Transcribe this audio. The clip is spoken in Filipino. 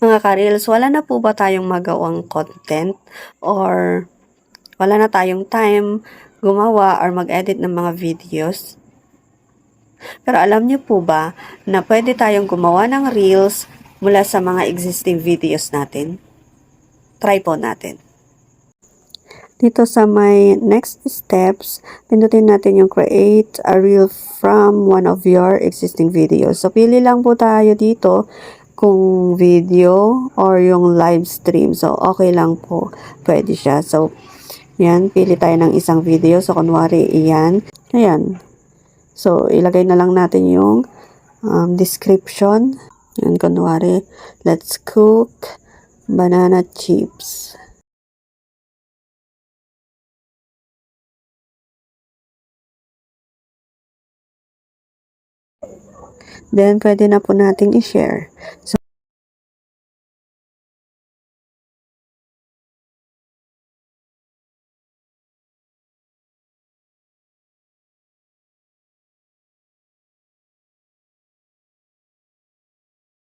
Mga ka-reels, wala na po ba tayong magawang content or wala na tayong time gumawa or mag-edit ng mga videos? Pero alam niyo po ba na pwede tayong gumawa ng reels mula sa mga existing videos natin? Try po natin. Dito sa may next steps, pindutin natin yung create a reel from one of your existing videos. So, pili lang po tayo dito kung video or yung live stream. So, okay lang po. Pwede siya. So, yan. Pili tayo ng isang video. So, kunwari, iyan. Ayan. So, ilagay na lang natin yung description. Yan, kunwari, let's cook banana chips. Then, pwede na po nating i-share. So,